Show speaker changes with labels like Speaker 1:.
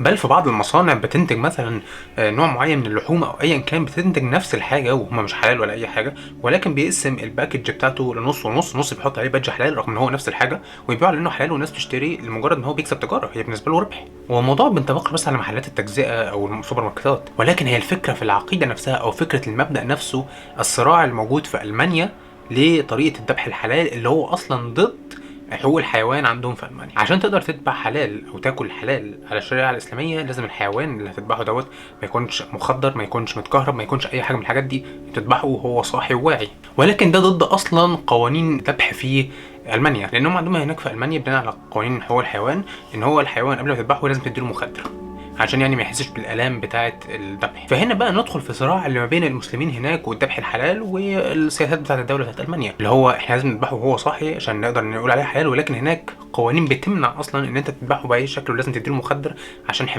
Speaker 1: بل في بعض المصانع بتنتج مثلا نوع معين من اللحوم او ايا كان، بتنتج نفس الحاجه وهما مش حلال ولا اي حاجه، ولكن بيقسم الباكج بتاعته لنص ونص، نص بيحط عليه بادج حلال رغم ان هو نفس الحاجه، ويبيعه على انه حلال والناس تشتري لمجرد ان هو بيكسب تجاره، هي بالنسبه له ربح. والموضوع بينطبق بس على محلات التجزئه او السوبر ماركتات، ولكن هي الفكره في العقيده نفسها او فكره المبدا نفسه، الصراع الموجود في المانيا لطريقه الذبح الحلال اللي هو اصلا ضد حقوق الحيوان عندهم في المانيا. عشان تقدر تذبح حلال او تاكل حلال على الشريعه الاسلاميه، لازم الحيوان اللي هتذبحه دوت ما يكونش مخدر، ما يكونش متكهرب، ما يكونش اي حاجه من الحاجات دي، تذبحه وهو صاحي وواعي. ولكن ده ضد اصلا قوانين الذبح في المانيا، لانهم عندهم هناك في المانيا بناء على قوانين حقوق الحيوان ان هو الحيوان قبل ما تذبحه لازم تديله مخدر عشان يعني ما يحسش بالالام بتاعه الذبح. فهنا بقى ندخل في صراع اللي ما بين المسلمين هناك والذبح الحلال والسياسات بتاعه الدوله بتاعه المانيا، اللي هو احنا لازم نذبحه وهو صاحي عشان نقدر نقول عليه حلال، ولكن هناك قوانين بتمنع اصلا ان انت تذبحه باي شكل ولازم تديله مخدر عشان